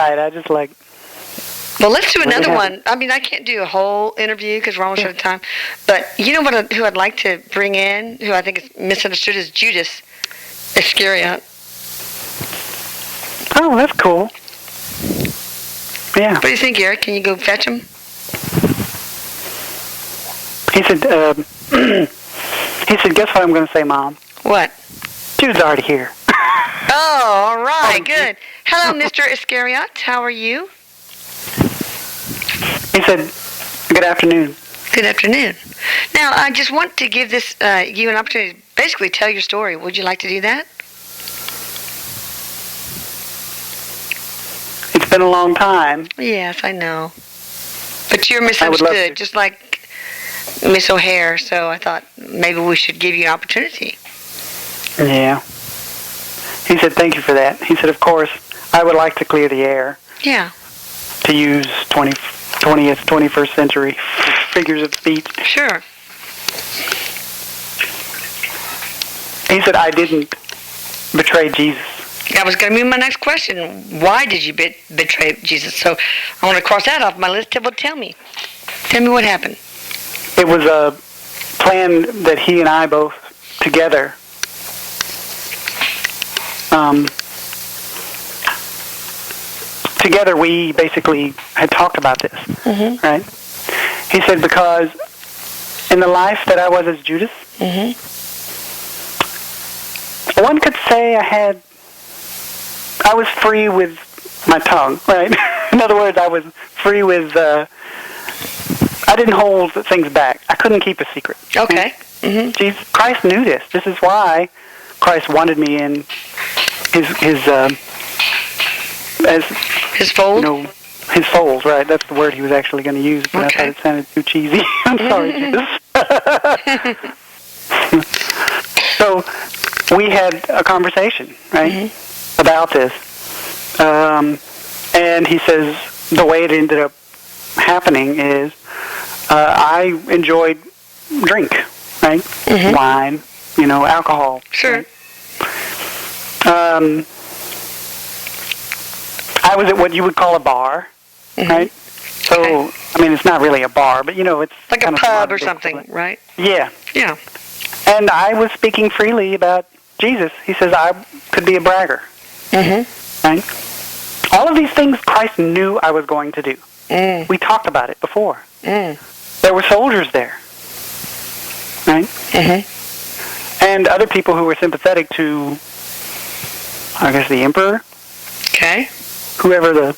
right. I just like... Well, let's do another one. I mean, I can't do a whole interview because we're almost out of time. But you know what? Who I'd like to bring in, who I think is misunderstood, is Judas Iscariot. Oh, that's cool. Yeah. What do you think, Erik? Can you go fetch him? He said, guess what I'm going to say, Mom? What? Jude's already here. Oh, all right, good. Hello, Mr. Iscariot. How are you? He said, good afternoon. Good afternoon. Now, I just want to give this you an opportunity to basically tell your story. Would you like to do that? It's been a long time. Yes, I know. But you're misunderstood, just like Miss O'Hare, so I thought maybe we should give you an opportunity. Yeah. He said, thank you for that. He said, of course, I would like to clear the air. Yeah. To use 20th, 21st century figures of speech. Sure. He said, I didn't betray Jesus. That was going to be my next question. Why did you betray Jesus? So I want to cross that off my list. Well, tell me. Tell me what happened. It was a plan that he and I both together together we basically had talked about this, right? He said, because in the life that I was as Judas, one could say I was free with my tongue, right? In other words, I was free with, I didn't hold things back. I couldn't keep a secret. Okay. Jesus, Christ knew this. This is why Christ wanted me in his fold? You know, his fold, right? That's the word he was actually going to use, but I thought it sounded too cheesy. I'm sorry, Judas. So we had a conversation, right, about this. And he says the way it ended up happening is I enjoyed drink, right? Wine, alcohol. Sure. Right? I was at what you would call a bar, right? So, I mean, it's not really a bar, but, it's... Like a pub or something, right? Yeah. Yeah. And I was speaking freely about Jesus. He says I could be a bragger. Right? All of these things Christ knew I was going to do. We talked about it before. There were soldiers there. Right? And other people who were sympathetic to, I guess, the emperor. Okay. Whoever the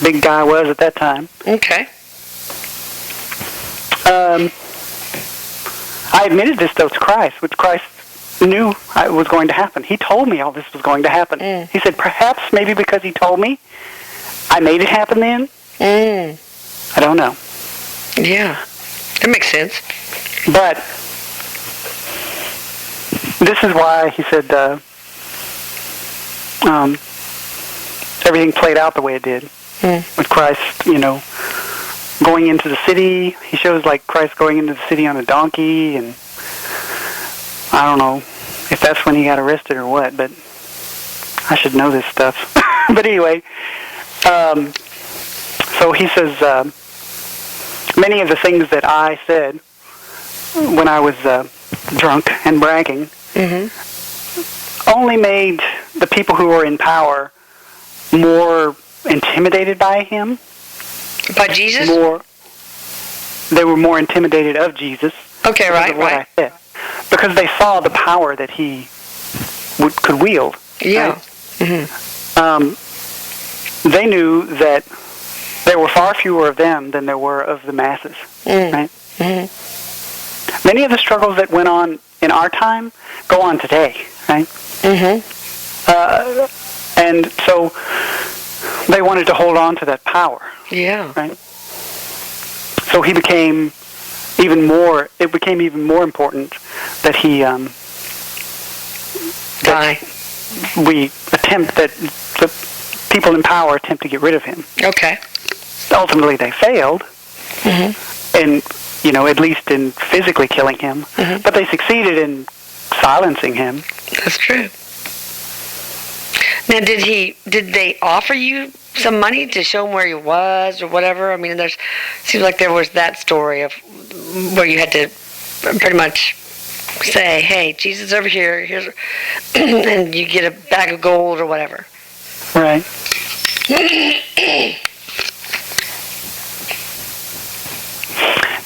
big guy was at that time. Okay. I admitted this, though, to Christ, which Christ knew was going to happen. He told me all this was going to happen. He said, perhaps, maybe because he told me, I made it happen then? I don't know. Yeah. That makes sense. But this is why he said everything played out the way it did. With Christ, going into the city. He shows like Christ going into the city on a donkey, and I don't know if that's when he got arrested or what, but I should know this stuff. But anyway, so he says many of the things that I said when I was drunk and bragging only made the people who were in power more intimidated by him. By Jesus? They were more intimidated of Jesus. Okay, right. I said. Because they saw the power that he could wield. Yeah. Right? They knew that there were far fewer of them than there were of the masses. Right? Many of the struggles that went on in our time go on today. Right? And so they wanted to hold on to that power. Yeah. Right? So it became even more important that the people in power attempt to get rid of him. Okay. Ultimately they failed. And, at least in physically killing him. But they succeeded in silencing him. That's true. Now, did they offer you some money to show him where he was or whatever? I mean, seems like there was that story of where you had to pretty much say, hey, Jesus is over here, here's, and you get a bag of gold or whatever. Right.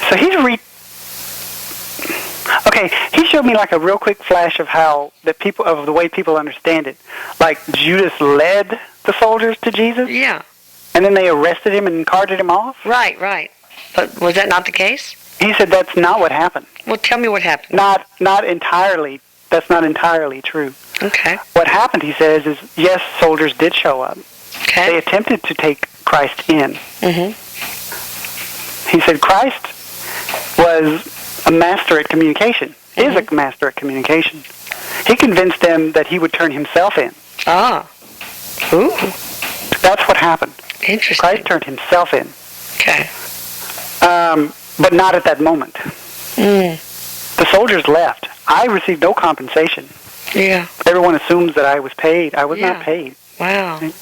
So he showed me like a real quick flash of the way people understand it. Like Judas led the soldiers to Jesus. Yeah. And then they arrested him and carted him off. Right. But was that not the case? He said that's not what happened. Well, tell me what happened. Not entirely. That's not entirely true. Okay. What happened, he says, is yes, soldiers did show up. Okay. They attempted to take Christ in. Mm-hmm. He said Christ was a master at communication, is a master at communication. He convinced them that he would turn himself in. Ah. Ooh. That's what happened. Interesting. Christ turned himself in. Okay. But not at that moment. Mm. The soldiers left. I received no compensation. Yeah. Everyone assumes that I was paid. I was not paid. Wow. He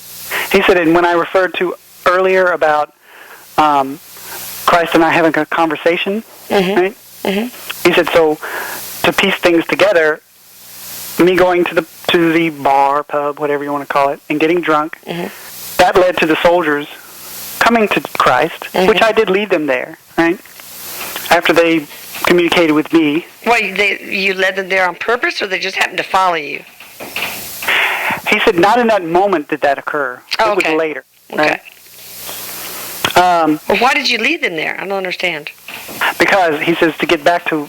said, and when I referred to earlier about Christ and I having a conversation, right? Mm-hmm. He said, so to piece things together, me going to the bar, pub, whatever you want to call it, and getting drunk, that led to the soldiers coming to Christ, which I did lead them there, right? After they communicated with me. Well, you led them there on purpose, or they just happened to follow you? He said not in that moment did that occur. Oh, it was later. Right? Okay. Well, why did you lead them there? I don't understand. Because, he says, to get back to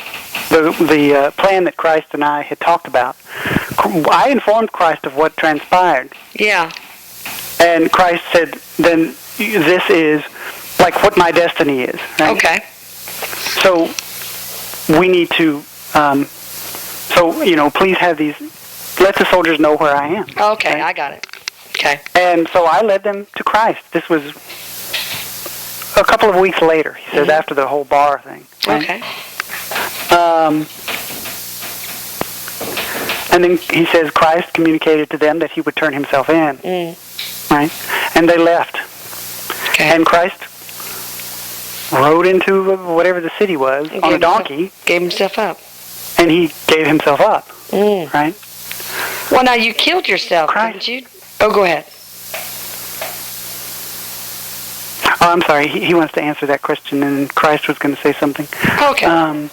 the plan that Christ and I had talked about, I informed Christ of what transpired. Yeah. And Christ said, then this is like what my destiny is. Right? Okay. So we need to, please have these, let the soldiers know where I am. Okay, I got it. Okay. And so I led them to Christ. This was a couple of weeks later, he says, after the whole bar thing. Right? Okay. And then he says Christ communicated to them that he would turn himself in. Right? And they left. Okay. And Christ rode into whatever the city was on a donkey. Gave himself up. And he gave himself up. Right? Well, now you killed yourself, didn't you? Oh, go ahead. Oh, I'm sorry. He wants to answer that question, and Christ was going to say something. Okay.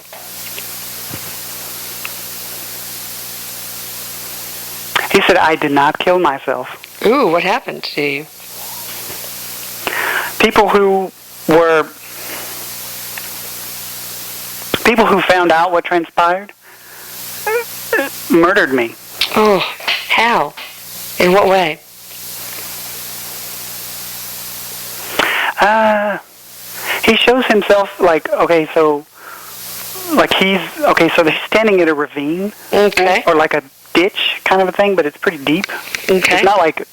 He said, I did not kill myself. Ooh, what happened to you? People who found out what transpired murdered me. Oh, how? In what way? He shows himself so he's standing at a ravine. Okay. Or like a ditch kind of a thing, but it's pretty deep. Okay. It's not like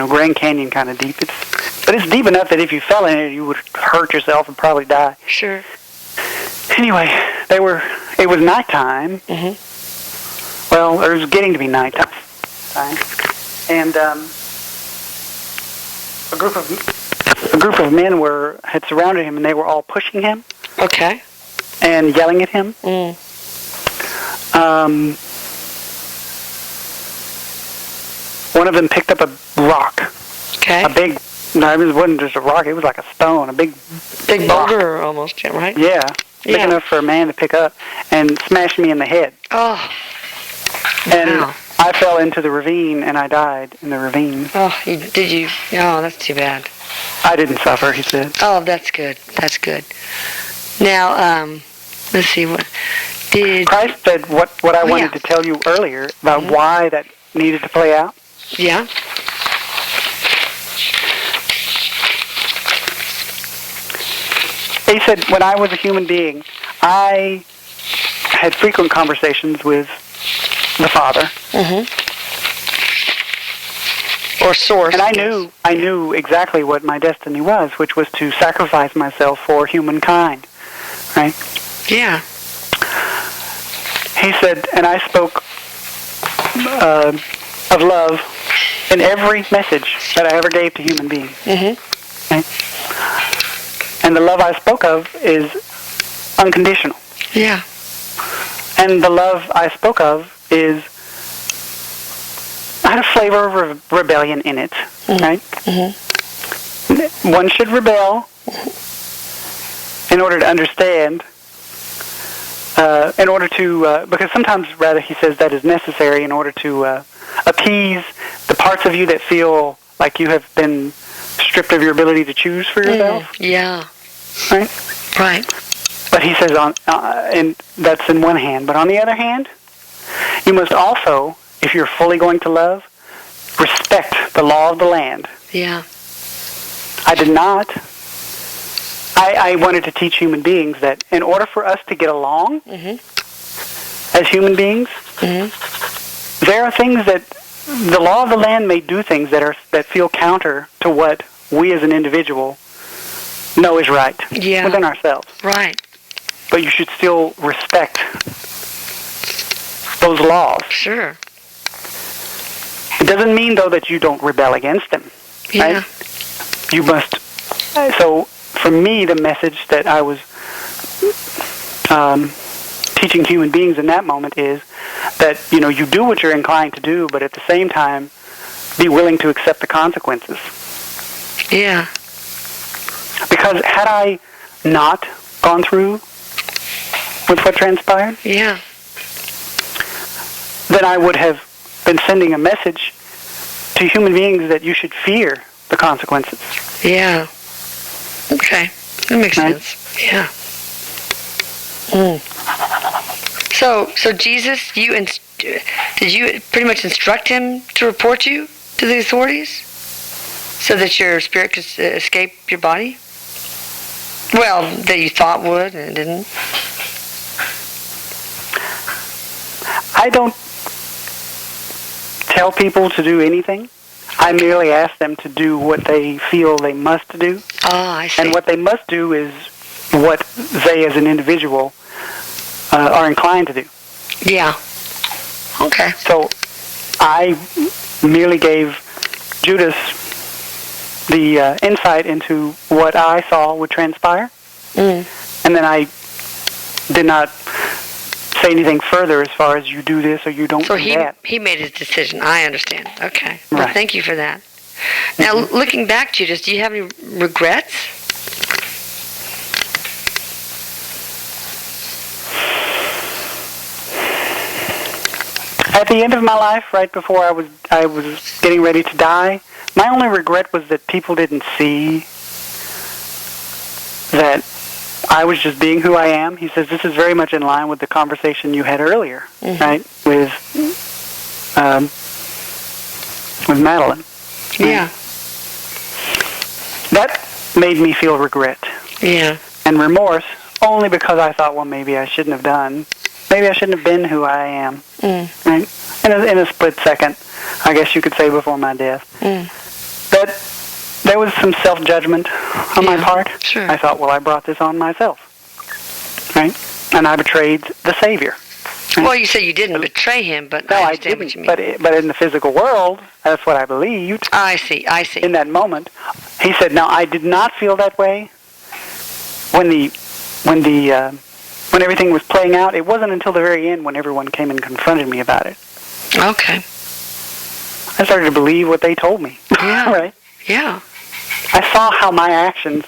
Grand Canyon kind of deep. But it's deep enough that if you fell in it, you would hurt yourself and probably die. Sure. Anyway, it was nighttime. Well, it was getting to be nighttime. And a group of men had surrounded him, and they were all pushing him. Okay. And yelling at him. One of them picked up a rock. Okay. It wasn't just a rock, it was like a stone, a big boulder almost, right? Yeah. Big enough for a man to pick up, and smashed me in the head. Oh. And wow. I fell into the ravine, and I died in the ravine. Oh, did you? Oh, that's too bad. I didn't suffer, he said. Oh, that's good. That's good. Now, let's see, what did... Christ said what I wanted to tell you earlier about why that needed to play out. Yeah. He said, when I was a human being, I had frequent conversations with the Father. Or source. And I knew exactly what my destiny was, which was to sacrifice myself for humankind. Right? Yeah. He said, and I spoke of love in every message that I ever gave to human beings. Okay? And the love I spoke of is unconditional. Yeah. And the love I spoke of had a flavor of rebellion in it, right? One should rebel in order to understand, because sometimes, rather, he says that is necessary in order to appease the parts of you that feel like you have been stripped of your ability to choose for yourself. Yeah. Right? Right. But he says, and that's in one hand. But on the other hand, you must also, if you're fully going to love, respect the law of the land. Yeah. I did not. I wanted to teach human beings that in order for us to get along as human beings, there are things that the law of the land may do things that feel counter to what we as an individual know is right within ourselves. Right. But you should still respect those laws. Sure. It doesn't mean, though, that you don't rebel against them. Yeah. Right? You must. So, for me, the message that I was teaching human beings in that moment is that, you do what you're inclined to do, but at the same time, be willing to accept the consequences. Yeah. Because had I not gone through with what transpired, yeah, then I would have been sending a message to human beings that you should fear the consequences. Yeah. Okay. That makes sense. Yeah. So Jesus, did you pretty much instruct him to report you to the authorities so that your spirit could escape your body? Well, that you thought would and didn't. I don't tell people to do anything. I merely ask them to do what they feel they must do. Ah, I see. And what they must do is what they as an individual are inclined to do. Yeah. Okay. So I merely gave Judas the insight into what I saw would transpire. And then I did not say anything further as far as you do this or you don't do that. So he made his decision. I understand. Okay. Well, Right. thank you for that. Now, looking back, Judas, do you have any regrets? At the end of my life, right before I was getting ready to die, my only regret was that people didn't see that I was just being who I am. He says this is very much in line with the conversation you had earlier, right, with Madeline. Yeah. That made me feel regret. Yeah. And remorse, only because I thought, well, maybe I shouldn't have done. Maybe I shouldn't have been who I am. Right? In a split second, I guess you could say before my death. But there was some self-judgment on my part. Sure. I thought, well, I brought this on myself. Right? And I betrayed the Savior. Right? Well, you say you didn't betray him, but No, I I understand didn't. what you mean. But in the physical world, that's what I believed. I see. In that moment, he said, "Now I did not feel that way when everything was playing out. It wasn't until the very end when everyone came and confronted me about it. Okay. I started to believe what they told me. Yeah. Right? Yeah. I saw how my actions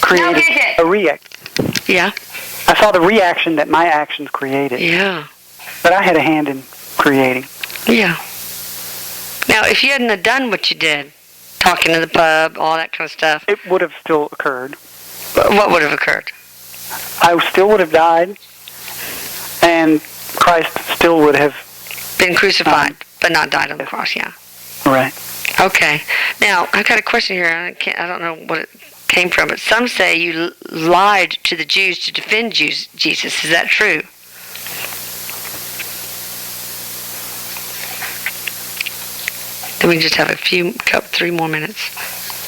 created a reaction. Yeah. I saw the reaction that my actions created. Yeah. That I had a hand in creating. Yeah. Now, if you hadn't have done what you did, talking to the pub, all that kind of stuff, It would have still occurred. what would have occurred? I still would have died, and Christ still would have Been crucified, but not died on the cross. Yeah. Right. Okay. Now, I've got a question here. I don't know what it came from, but some say you lied to the Jews to defend Jesus. Is that true? Then we just have 3 more minutes.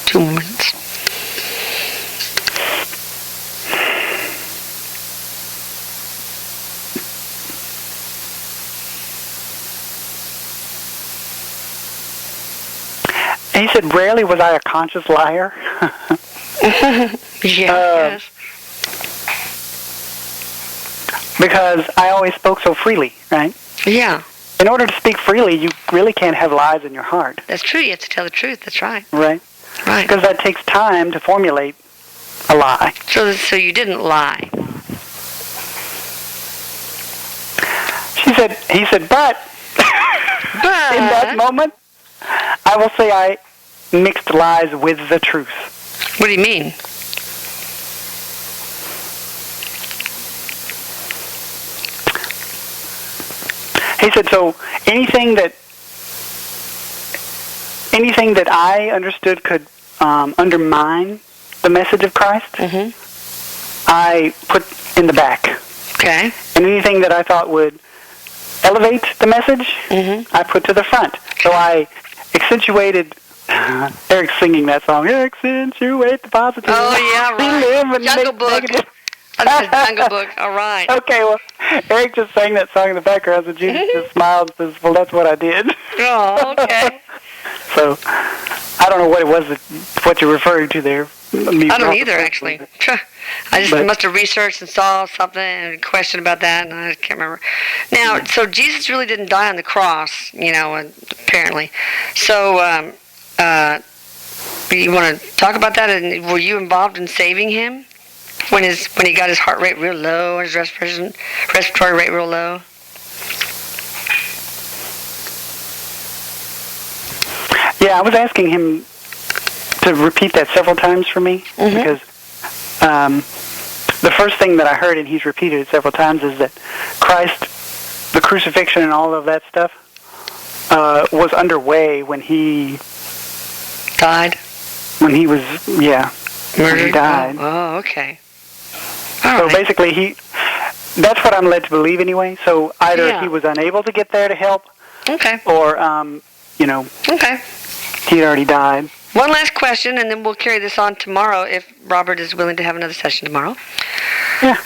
2 more minutes. he said, rarely was I a conscious liar. Yes. Because I always spoke so freely, right? Yeah. In order to speak freely, you really can't have lies in your heart. That's true. You have to tell the truth. That's right. Right. Right. Because that takes time to formulate a lie. So you didn't lie. He said, but in that moment, I will say I mixed lies with the truth. What do you mean? He said, so anything that I understood could undermine the message of Christ, I put in the back. Okay. And anything that I thought would elevate the message, I put to the front. So I accentuated. Eric's singing that song. Accentuate the positive. Oh yeah, right. Jungle Book. That's the Jungle Book. All right. Okay, well, Erik just sang that song in the background, so Jesus just smiled and says, well, that's what I did. Oh, okay. So, I don't know what it was, what you're referring to there. I don't either, actually. I just must have researched and saw something and a question about that, and I can't remember. Now, so Jesus really didn't die on the cross, apparently. So, you want to talk about that? And were you involved in saving him when he got his heart rate real low and his respiratory rate real low? Yeah, I was asking him to repeat that several times for me because the first thing that I heard, and he's repeated it several times, is that Christ, the crucifixion and all of that stuff, was underway when he died. When he was, murdered. When he died. Oh, okay. So basically, that's what I'm led to believe anyway. So either he was unable to get there to help, or okay, he had already died. One last question, and then we'll carry this on tomorrow if Robert is willing to have another session tomorrow. Yeah.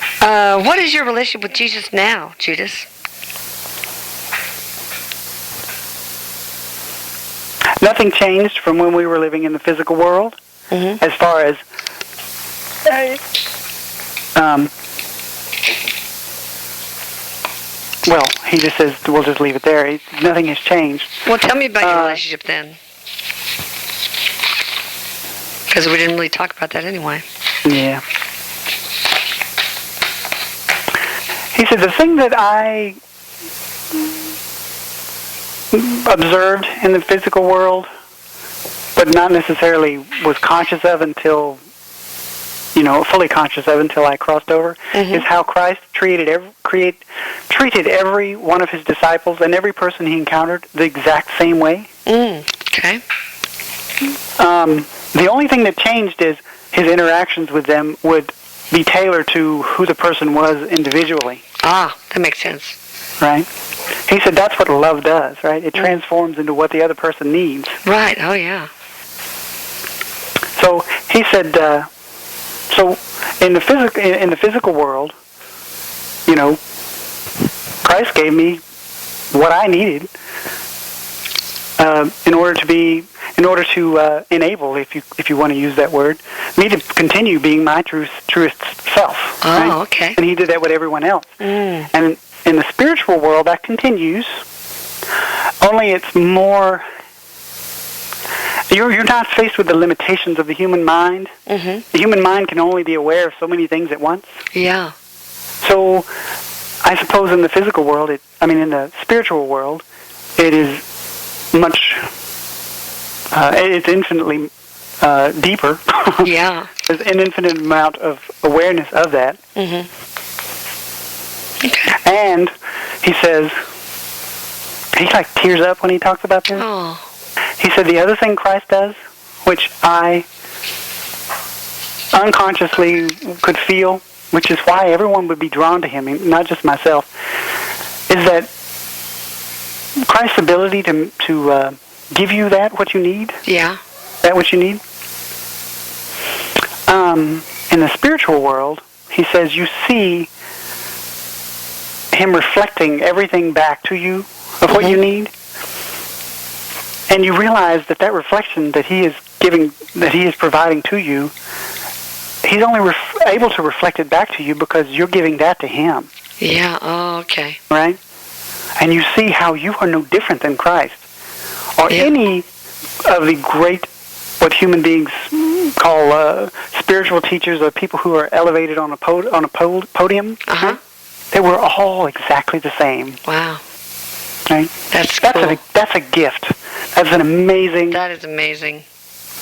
What is your relationship with Jesus now, Judas? Nothing changed from when we were living in the physical world, as far as well, he just says we'll just leave it there. Nothing has changed. Well, tell me about your relationship then, because we didn't really talk about that anyway. Yeah. He said the thing that I observed in the physical world, but not necessarily was conscious of until, fully conscious of until I crossed over, is how Christ treated every one of his disciples and every person he encountered the exact same way. Okay. The only thing that changed is his interactions with them would be tailored to who the person was individually. Ah, that makes sense. Right? He said that's what love does, right? It transforms into what the other person needs. Right, oh yeah. So he said, so in the physical world, Christ gave me what I needed in order to enable, if you want to use that word, me to continue being my truest self. Oh, right? Okay. And he did that with everyone else. And in the spiritual world, that continues. Only it's more. You're not faced with the limitations of the human mind. The human mind can only be aware of so many things at once. Yeah. So, I suppose in the physical world, in the spiritual world, it is much. It's infinitely deeper. Yeah. There's an infinite amount of awareness of that. Okay. And he says, he tears up when he talks about this. Oh. He said the other thing Christ does, which I unconsciously could feel, which is why everyone would be drawn to him, not just myself, is that Christ's ability to give you what you need. Yeah. That what you need. In the spiritual world, he says you see him reflecting everything back to you of what you need. and you realize that reflection that he is giving, that he is providing to you, he's only able to reflect it back to you because you're giving that to him. Yeah, oh, okay. Right? And you see how you are no different than Christ, or any of the great, what human beings call spiritual teachers, or people who are elevated on a podium. Uh-huh. They were all exactly the same. Wow. Right? That's cool. That's a gift. That's an amazing... That is amazing.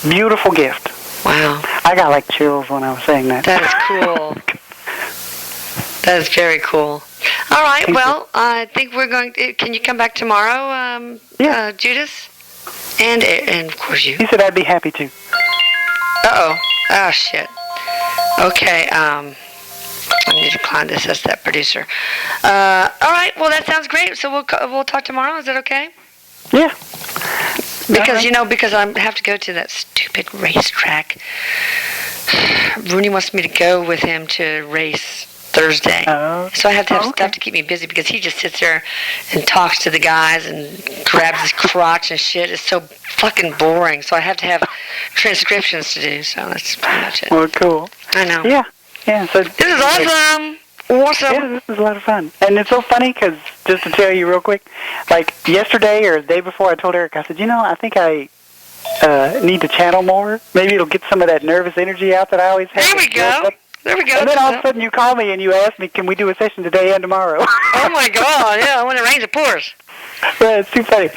Beautiful gift. Wow. I got like chills when I was saying that. That is cool. That is very cool. All right, well, I think we're going to... Can you come back tomorrow, Judas? And of course you. He said I'd be happy to. Uh-oh. Oh, shit. Okay, I need to climb this as that producer. All right, well, that sounds great. So we'll talk tomorrow. Is that okay? Yeah. Because, because I have to go to that stupid racetrack. Rooney wants me to go with him to race Thursday. So I have to have stuff to keep me busy because he just sits there and talks to the guys and grabs his crotch and shit. It's so fucking boring. So I have to have transcriptions to do. So that's pretty much it. Well, cool. I know. Yeah. So this is awesome. Awesome. Yeah, this is a lot of fun. And it's so funny because, just to tell you real quick, like yesterday or the day before, I told Erik, I said, I think I need to channel more. Maybe it'll get some of that nervous energy out that I always have. There we go. There we go. And then all of a sudden you call me and you ask me, can we do a session today and tomorrow? Oh, my God. Yeah, when it rains, it pours. Well, it's too funny.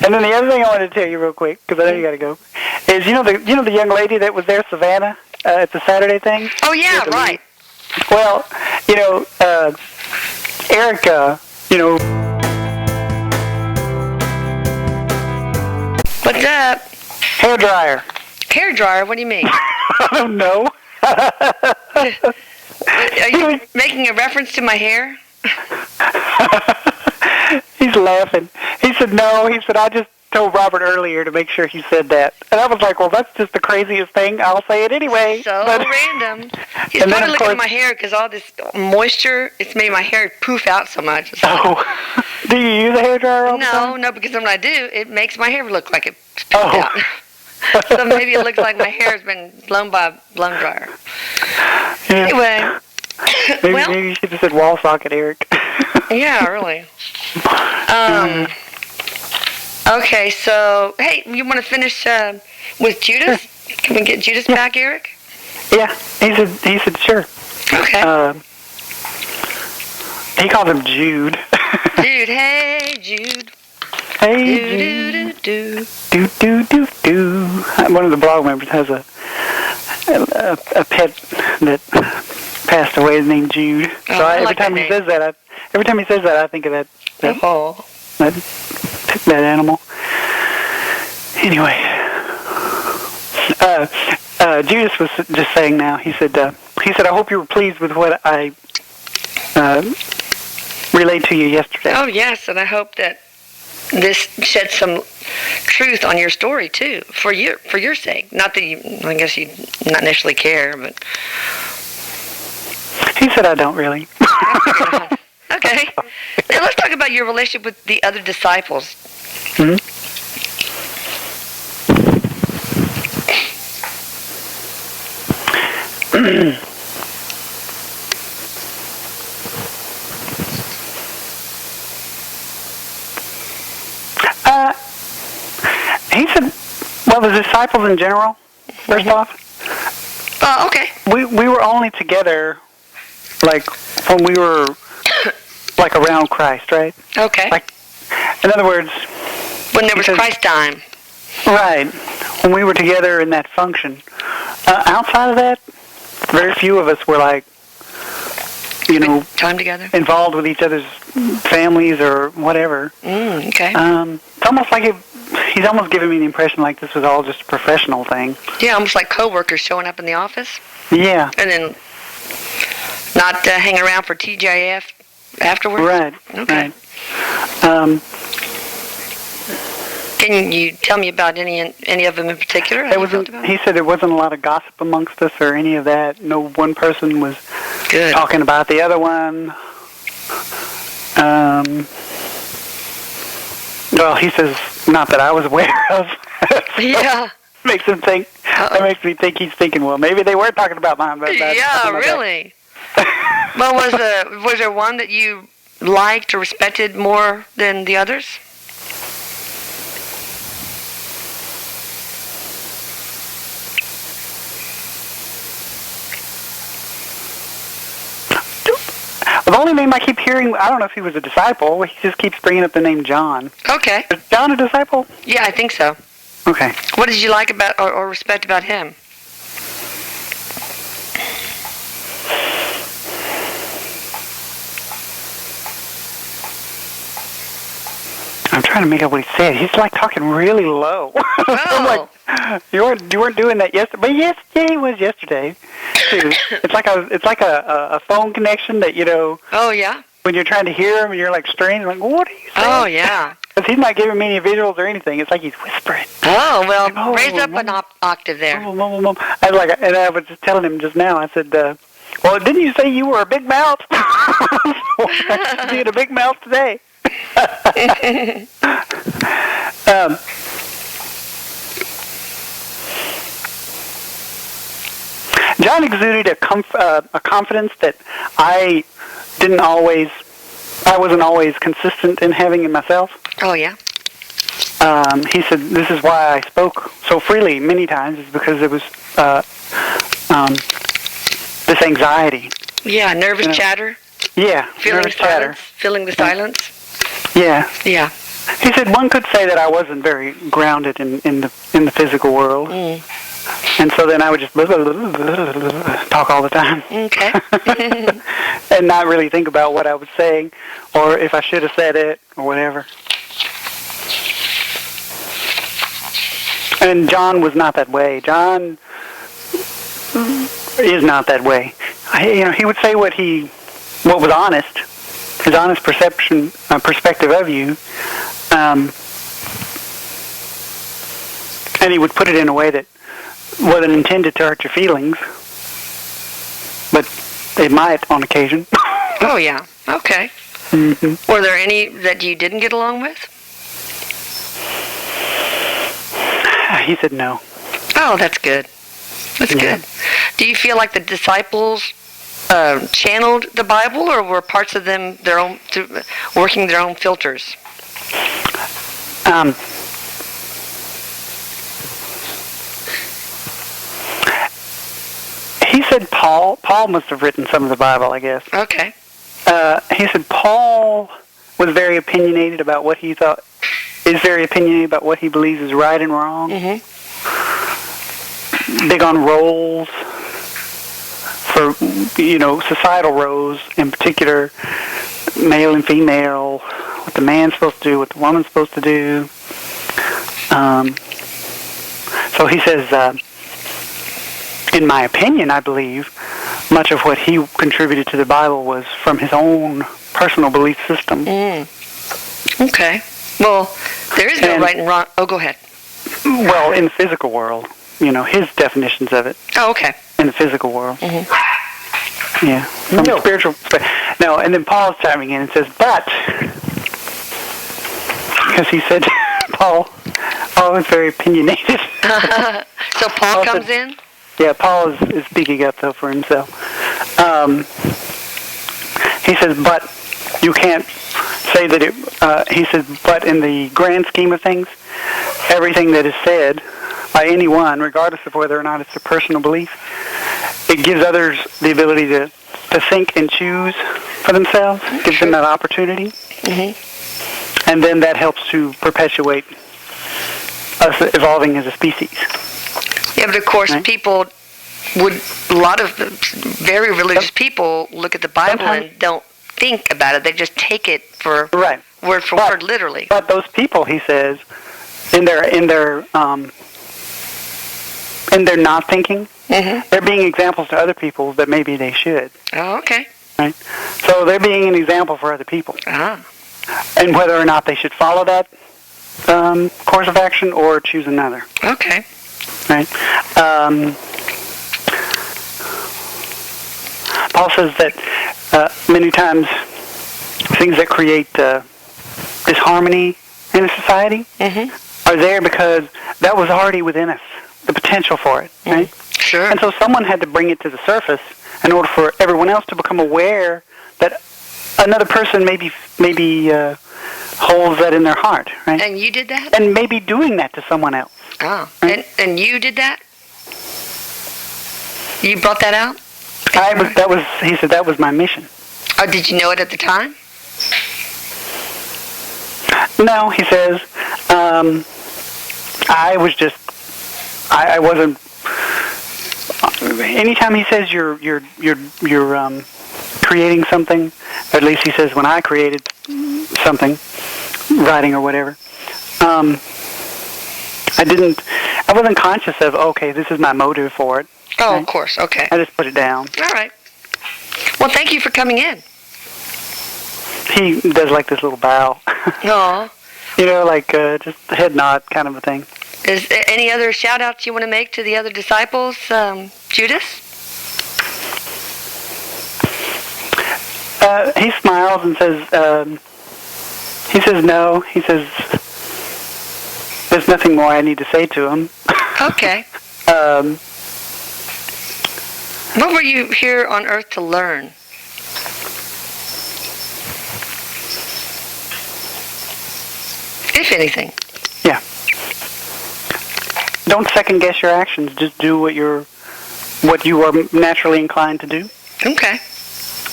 And then the other thing I wanted to tell you real quick, because I know you got to go, is the young lady that was there, Savannah, at the Saturday thing? Oh, yeah, right. Well, Erik, What's up? Hair dryer. Hair dryer? What do you mean? I don't know. Are you making a reference to my hair? He's laughing. He said, no. He said, I just told Robert earlier to make sure he said that. And I was like, well, that's just the craziest thing. I'll say it anyway. So random. He's probably looking at my hair because all this moisture, it's made my hair poof out so much. Oh. Do you use a hair dryer all the time? No, because when I do, it makes my hair look like it's poofed out. So maybe it looks like my hair has been blown by a blown dryer. Yeah. Anyway. Maybe you should have said wall socket, Erik. Yeah, really. Okay, so, hey, you want to finish with Judas? Can we get Judas back, Erik? Yeah, he said sure. Okay. He called him Jude. Dude, hey, Jude. Hey, Jude. Do. One of the blog members has a pet that passed away named Jude. So every time he says that, I think of that animal. Anyway, Judas was just saying now. He said, I hope you were pleased with what I relayed to you yesterday. Oh yes, and I hope that this sheds some truth on your story too, for your sake. Not that I guess you not initially care, but he said I don't really. Okay. Now let's talk about your relationship with the other disciples. Mm-hmm. He said, well, the disciples in general, first off. Okay. We were only together, like, when we were, like, around Christ, right? Okay. Like, in other words... When there was Christ time. Right. When we were together in that function. Outside of that, very few of us were, like, time together? Involved with each other's families or whatever. Okay. It's almost like he's almost giving me the impression like this was all just a professional thing. Yeah, almost like coworkers showing up in the office. Yeah. And then not hanging around for TGIF afterwards? Right. Okay. Right. Can you tell me about any of them in particular? He said there wasn't a lot of gossip amongst us or any of that. No one person was talking about the other one. Well, he says, not that I was aware of. Yeah. Makes him think. That makes me think he's thinking, well, maybe they were talking about mine. But Yeah, really. Well, was there one that you liked or respected more than the others? The only name I keep hearing, I don't know if he was a disciple. He just keeps bringing up the name John. Okay. Is John a disciple? Yeah, I think so. Okay. What did you like about or respect about him? I'm trying to make out what he said. He's like talking really low. Oh. I'm like, you weren't doing that yesterday, but yeah, he was yesterday too. It's like a phone connection that Oh yeah. When you're trying to hear him and you're like straining, like, what are you saying? Oh yeah. Because he's not giving me any visuals or anything. It's like he's whispering. Oh well, raise up an octave there. I was and I was just telling him just now. I said, well, didn't you say you were a big mouth? Being a big mouth today. John exuded a confidence that I wasn't always consistent in having in myself. Oh yeah. He said, this is why I spoke so freely many times, is because it was this anxiety. Yeah, nervous chatter. Yeah, feeling nervous silence. chatter. Feeling the silence. Yeah. Yeah. He said one could say that I wasn't very grounded in the physical world. And so then I would just talk all the time. Okay. And not really think about what I was saying or if I should have said it or whatever. And John was not that way. John is not that way. He would say what was honest, his honest perspective of you, and he would put it in a way that wasn't intended to hurt your feelings, but it might on occasion. Oh yeah. Okay. Mm-hmm. Were there any that you didn't get along with? He said no. Oh, that's good. That's good. Do you feel like the disciples channeled the Bible, or were parts of them working their own filters? He said Paul must have written some of the Bible, I guess. Okay. He said Paul was very opinionated about what he thought, is very opinionated about what he believes is right and wrong. Mm-hmm. Big on roles, for, societal roles, in particular, male and female, what the man's supposed to do, what the woman's supposed to do. So he says, in my opinion, I believe, much of what he contributed to the Bible was from his own personal belief system. Okay. Well, there is no right and wrong. Oh, go ahead. Well, in the physical world, his definitions of it. Oh, okay. In the physical world. Mm-hmm. Yeah. From a spiritual perspective. No, and then Paul's chiming in and says, but, because he said, Paul was very opinionated. So Paul comes in? Yeah, Paul is speaking up, though, for himself. He says, but you can't say that he says, but in the grand scheme of things, everything that is said by anyone, regardless of whether or not it's a personal belief, it gives others the ability to think and choose for themselves, gives them that opportunity. Mm-hmm. And then that helps to perpetuate us evolving as a species. Yeah, but of course, right? A lot of very religious people look at the Bible and don't think about it. They just take it for word for word, literally. But those people, he says, in their not thinking, mm-hmm. they're being examples to other people that maybe they should. Oh, okay. Right. So they're being an example for other people. Ah. And whether or not they should follow that course of action or choose another. Okay. Right. Paul says that many times things that create disharmony in a society are there because that was already within us, the potential for it, right? Sure. And so someone had to bring it to the surface in order for everyone else to become aware that another person maybe holds that in their heart, right? And you did that? And maybe doing that to someone else. Oh. Right? And you did that? You brought that out? He said that was my mission. Oh, did you know it at the time? No, he says, I wasn't. Anytime he says you're creating something, or at least he says when I created something, writing or whatever, I wasn't conscious of, okay, this is my motive for it. Oh, right? Of course, okay. I just put it down. All right. Well, thank you for coming in. He does like this little bow. No. You know, like just a head nod kind of a thing. Is there any other shout-outs you want to make to the other disciples, Judas? He smiles and says, no. He says, there's nothing more I need to say to him. Okay. What were you here on earth to learn? If anything. Yeah. Don't second guess your actions. Just do what you are naturally inclined to do. Okay.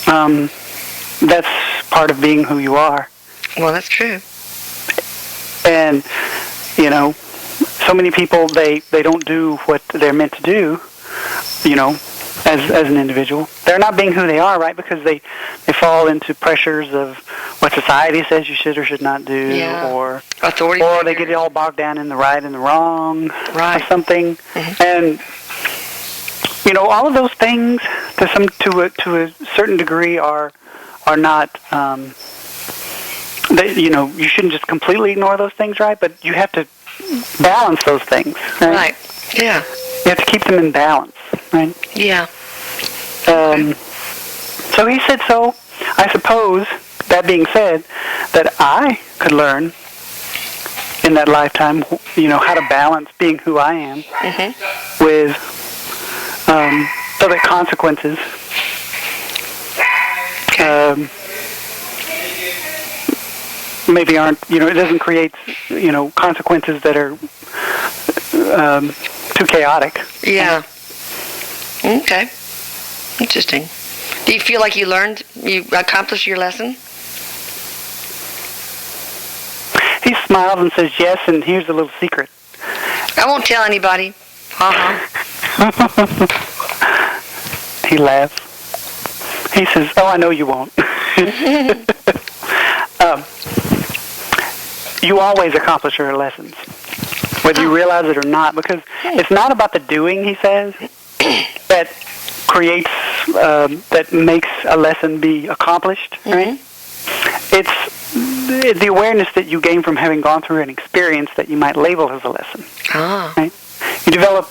That's part of being who you are. Well, that's true. And, you know, so many people, they don't do what they're meant to do, you know, as an individual. They're not being who they are, right? Because they fall into pressures of what society says you should or should not do, or authority, or they get all bogged down in the right and the wrong, or something. And you know, all of those things to a certain degree are not. You know, you shouldn't just completely ignore those things, right? But you have to balance those things, right? Right. Yeah. You have to keep them in balance, right? Yeah. So he said, so I suppose, that being said, that I could learn in that lifetime, you know, how to balance being who I am with other consequences. Maybe aren't, you know, it doesn't create, you know, consequences that are too chaotic. Yeah. Okay. Interesting. Do you feel like you accomplished your lesson? He smiled and says yes, and here's a little secret. I won't tell anybody. He laughs. He says, oh, I know you won't. You always accomplish your lessons, whether you realize it or not, because it's not about the doing, he says, that creates, that makes a lesson be accomplished, right? It's the awareness that you gain from having gone through an experience that you might label as a lesson. Right? You develop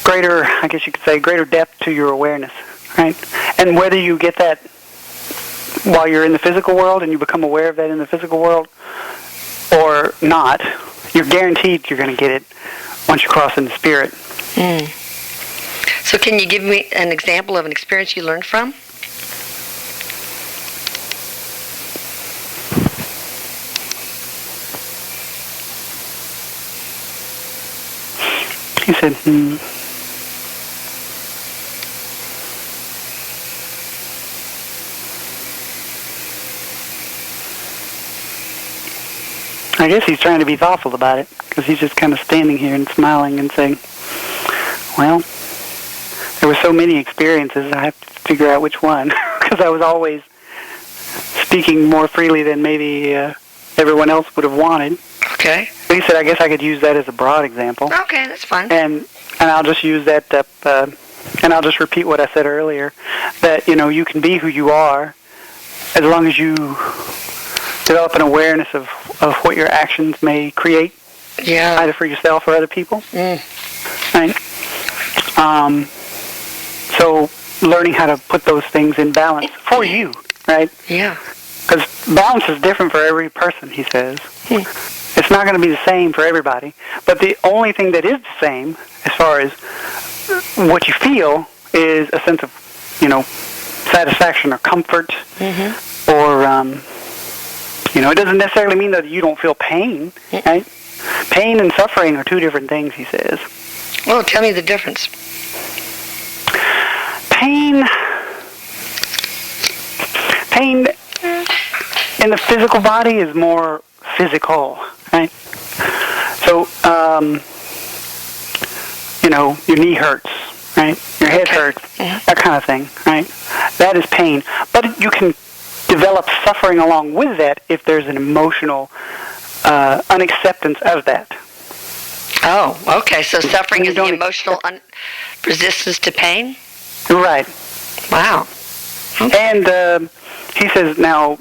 greater, I guess you could say, greater depth to your awareness, right? And whether you get that while you're in the physical world and you become aware of that in the physical world or not, you're guaranteed you're going to get it once you cross into spirit. So can you give me an example of an experience you learned from? He said, I guess he's trying to be thoughtful about it, because he's just kind of standing here and smiling and saying, well, there were so many experiences, I have to figure out which one, because I was always speaking more freely than maybe everyone else would have wanted. Okay. But he said, I guess I could use that as a broad example. Okay, that's fine. And I'll just use that, and I'll just repeat what I said earlier, that, you know, you can be who you are as long as you develop an awareness of what your actions may create, either for yourself or other people. Right? So learning how to put those things in balance for you, right? Yeah. Because balance is different for every person, he says. It's not going to be the same for everybody. But the only thing that is the same, as far as what you feel, is a sense of, satisfaction or comfort. Or, it doesn't necessarily mean that you don't feel pain, right? Pain and suffering are two different things, he says. Well, tell me the difference. Pain in the physical body is more physical, right? So, your knee hurts, right? Your head hurts, that kind of thing, right? That is pain. But you can develop suffering along with that if there's an emotional unacceptance of that. Oh, okay. So suffering is the emotional resistance to pain? Right. Wow. Okay. And he says now,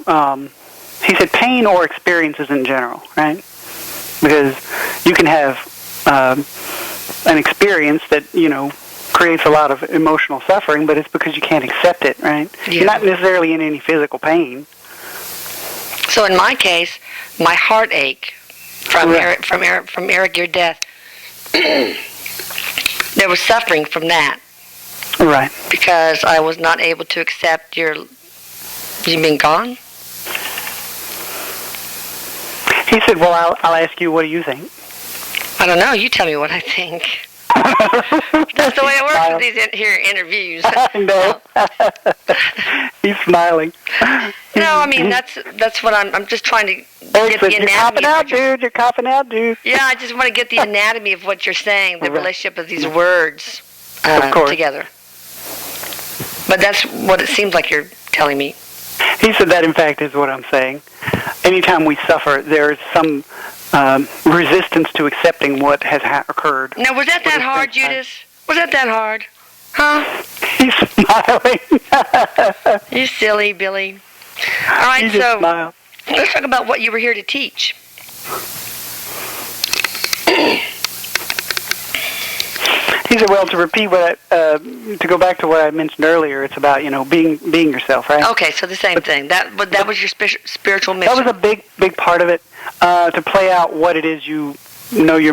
he said pain or experiences in general, right? Because you can have an experience that, creates a lot of emotional suffering, but it's because you can't accept it, right? Yeah. You're not necessarily in any physical pain. So in my case, my heartache from Erik, your death, there was suffering from that. Right. Because I was not able to accept you being gone? He said, well, I'll ask you, what do you think? I don't know. You tell me what I think. That's the way it works with these interviews. I know. He's smiling. No, I mean, that's what I'm just trying to get the anatomy. You're copping out, dude. Yeah, I just want to get the anatomy of what you're saying, the relationship of these words together. But that's what it seems like you're telling me. He said that, in fact, is what I'm saying. Anytime we suffer, there is some resistance to accepting what has occurred. Now, was that hard, Judas? Was that hard? Huh? He's smiling. You silly Billy. All right, so let's talk about what you were here to teach. He said, well, to repeat to go back to what I mentioned earlier, it's about, being yourself, right? Okay, so the same thing. That was your spiritual mission. That was a big part of it, to play out what it is you're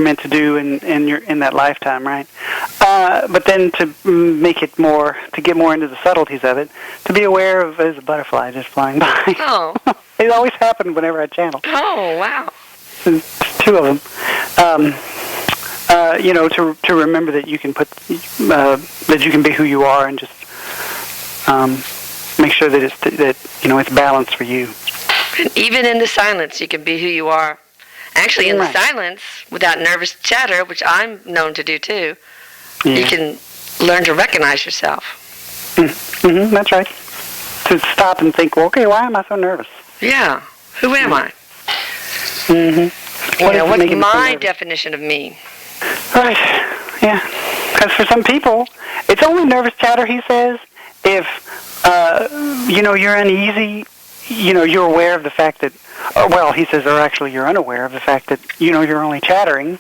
meant to do in that lifetime, right? But then to get more into the subtleties of it, to be aware of as a butterfly just flying by. Oh. It always happened whenever I channel. Oh, wow. There's two of them. To remember that you can that you can be who you are, and just make sure that it's balanced for you. And even in the silence, you can be who you are. Actually, in the silence, without nervous chatter, which I'm known to do too, you can learn to recognize yourself. Mm-hmm, that's right. To stop and think, well, okay, why am I so nervous? Yeah. Who am I? Mm-hmm. What's my definition of me? Right, yeah. Because for some people, it's only nervous chatter, he says, if, you're uneasy, you're aware of the fact that, he says, or actually you're unaware of the fact that, you're only chattering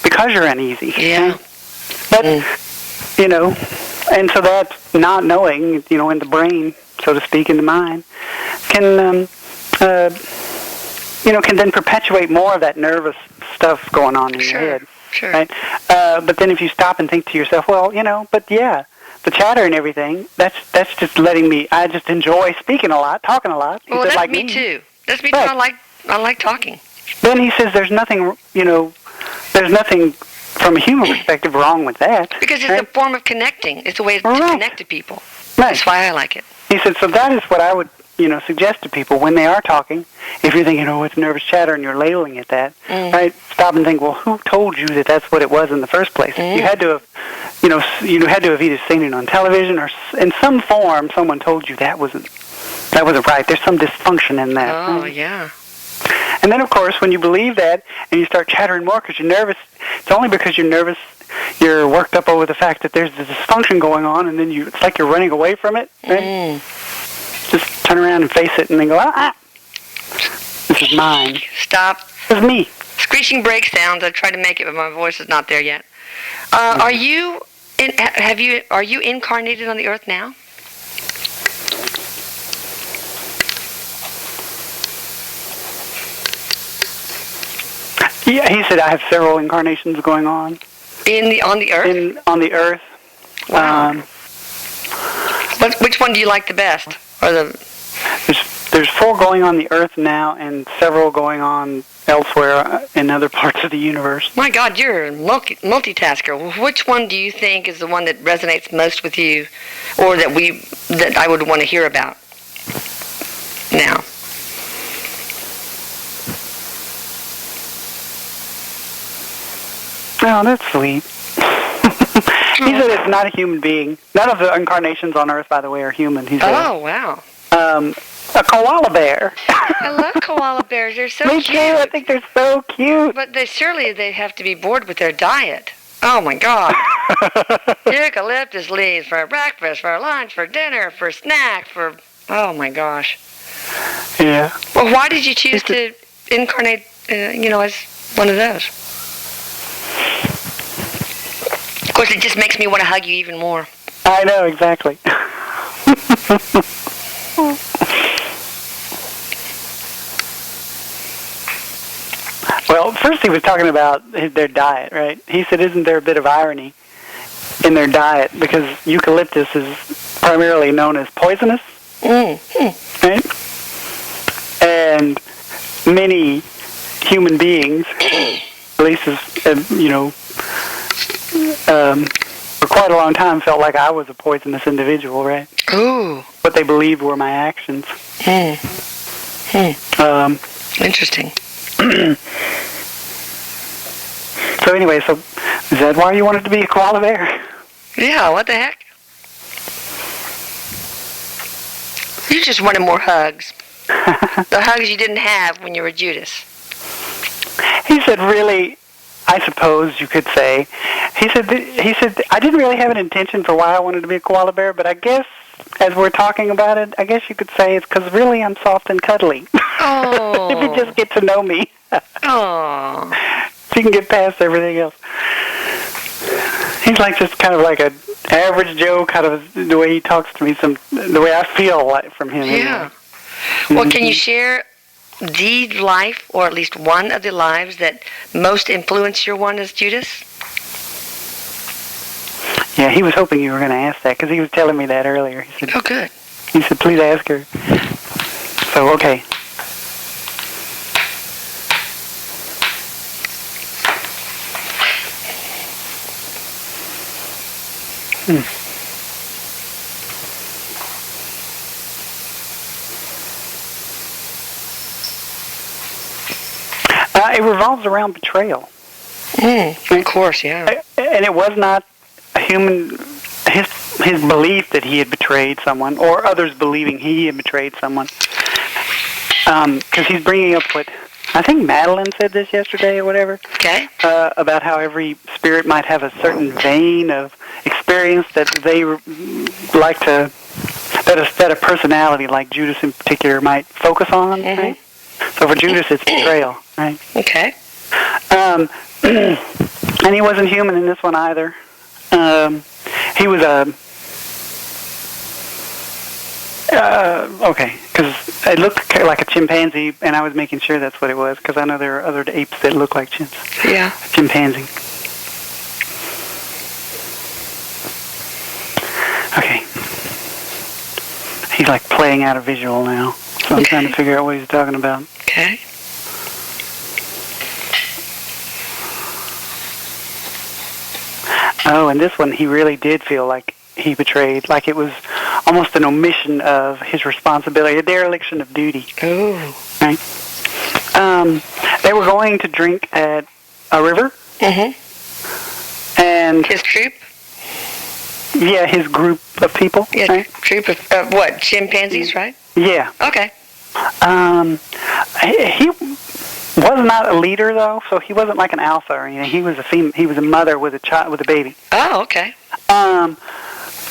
because you're uneasy. Yeah. But, and so that not knowing, in the brain, so to speak, in the mind, can then perpetuate more of that nervous stuff going on in your head. Sure. Right? But then if you stop and think to yourself, the chatter and everything, that's just letting me, I just enjoy speaking a lot, talking a lot. Well, that's me too. That's me too. I like talking. Then he says there's nothing from a human perspective wrong with that. Because it's a form of connecting. It's a way to connect to people. Right. That's why I like it. He said, so that is what I would, suggest to people when they are talking. If you're thinking, it's nervous chatter, and you're labeling it that, right? Stop and think, well, who told you that that's what it was in the first place? You had to have, you had to have either seen it on television or in some form someone told you that wasn't right. There's some dysfunction in that. Oh, yeah. And then, of course, when you believe that and you start chattering more because you're nervous, it's only because you're nervous, you're worked up over the fact that there's this dysfunction going on, and then it's like you're running away from it, right? Just turn around and face it and then go, this is mine. Stop. This is me. Screeching brake sounds. I tried to make it, but my voice is not there yet. Are you incarnated on the earth now? He said, I have several incarnations going on. On the earth? On the earth. Wow. Which one do you like the best? Or there's 4 going on the earth now, and several going on elsewhere in other parts of the universe. My God, you're a multitasker. Which one do you think is the one that resonates most with you, or that I would want to hear about now? Oh, that's sweet. He said it's not a human being. None of the incarnations on Earth, by the way, are human. He said. Oh, wow. A koala bear. I love koala bears. They're so Me cute. too. I think they're so cute. But they have to be bored with their diet. Oh, my God. Eucalyptus leaves for breakfast, for lunch, for dinner, for snack, for... Oh, my gosh. Yeah. Well, why did you choose to incarnate, as one of those? Of course, it just makes me want to hug you even more. I know, exactly. Well, first he was talking about their diet, right? He said, isn't there a bit of irony in their diet? Because eucalyptus is primarily known as poisonous, right? And many human beings, at least for quite a long time, felt like I was a poisonous individual, right? Ooh. What they believed were my actions. Interesting. So anyway, is that why you wanted to be a koala bear? Yeah, what the heck? You just wanted more hugs. The hugs you didn't have when you were Judas. He said, really, I suppose you could say. He said, I didn't really have an intention for why I wanted to be a koala bear, but I guess, as we're talking about it, I guess you could say it's because really I'm soft and cuddly. Oh. If you just get to know me. Oh. So you can get past everything else. He's like just kind of like an average Joe, kind of the way he talks to me, the way I feel like from him. Yeah. Anyway. Well, can you share the life, or at least one of the lives that most influenced your one as Judas? Yeah, he was hoping you were going to ask that, because he was telling me that earlier. He said, oh, good. He said, please ask her. So, okay. It revolves around betrayal. Of course, yeah. And it was not a human... His belief that he had betrayed someone, or others believing he had betrayed someone. Because he's bringing up what... I think Madeline said this yesterday or whatever. Okay. About how every spirit might have a certain vein of experience that they like to... That a personality like Judas in particular might focus on, right? So for Judas, it's betrayal, right? Okay. And he wasn't human in this one either. He was okay, because it looked like a chimpanzee, and I was making sure that's what it was, because I know there are other apes that look like chimps. Yeah. Chimpanzee. Okay. He's like playing out a visual now, so I'm trying to figure out what he's talking about. Okay. Oh, and this one he really did feel like he betrayed, like it was almost an omission of his responsibility, a dereliction of duty. Ooh. Right? They were going to drink at a river. And his troop? Yeah, his group of people. Yeah, right? Troop of what? Chimpanzees, right? Yeah. Okay. He was not a leader though, so he wasn't like an alpha or anything. He was he was a mother with a child, with a baby. Oh, okay.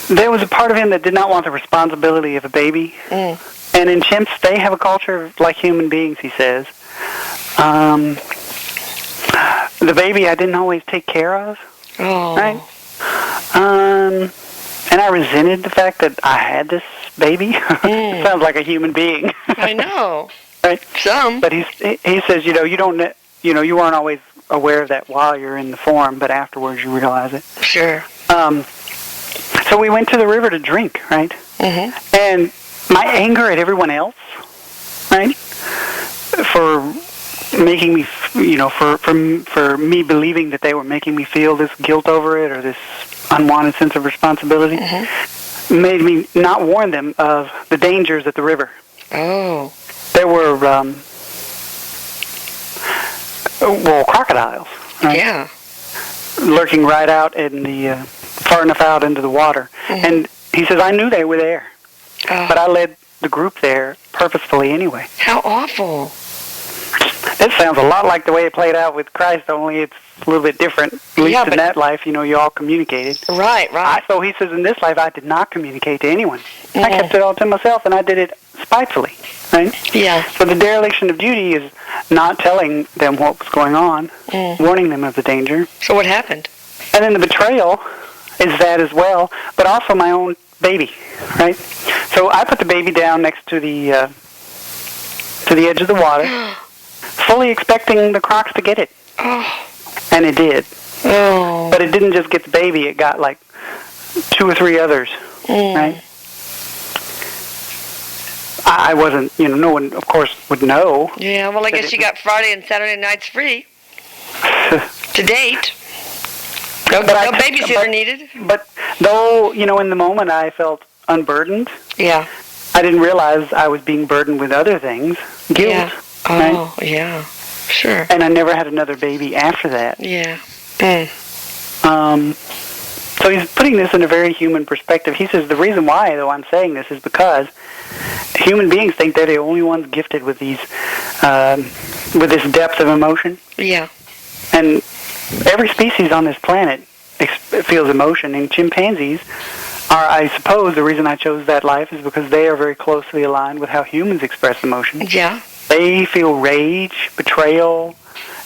There was a part of him that did not want the responsibility of a baby. And in chimps, they have a culture like human beings, he says. The baby I didn't always take care of. Oh. Right? And I resented the fact that I had this baby. It sounds like a human being. I know. Right? Some. But he says, you weren't always aware of that while you're in the form, but afterwards you realize it. Sure. So we went to the river to drink, right? Mm-hmm. And my anger at everyone else, right, for making me, for me believing that they were making me feel this guilt over it or this unwanted sense of responsibility, made me not warn them of the dangers at the river. Oh. There were, crocodiles, right? Yeah. Lurking right out in the, far enough out into the water. Mm-hmm. And he says, I knew they were there, but I led the group there purposefully anyway. How awful. It sounds a lot like the way it played out with Christ, only it's a little bit different. At least in that life, you all communicated. Right. So he says, in this life, I did not communicate to anyone. Mm-hmm. I kept it all to myself, and I did it spitefully, right? Yeah. So the dereliction of duty is not telling them what was going on, warning them of the danger. So what happened? And then the betrayal is that as well, but also my own baby, right? So I put the baby down next to the edge of the water, fully expecting the crocs to get it. Oh. And it did. Oh. But it didn't just get the baby, it got like 2 or 3 others, right? I wasn't, no one, of course, would know. Yeah, well, I guess you got Friday and Saturday nights free to date. No babysitter needed. But though, in the moment I felt unburdened, I didn't realize I was being burdened with other things. Guilt. Yeah. Oh, right? Yeah. Sure. And I never had another baby after that. Yeah. So he's putting this in a very human perspective. He says the reason why, though, I'm saying this is because human beings think they're the only ones gifted with these, with this depth of emotion. Yeah. And every species on this planet feels emotion, and chimpanzees are, I suppose, the reason I chose that life is because they are very closely aligned with how humans express emotion. Yeah. They feel rage, betrayal,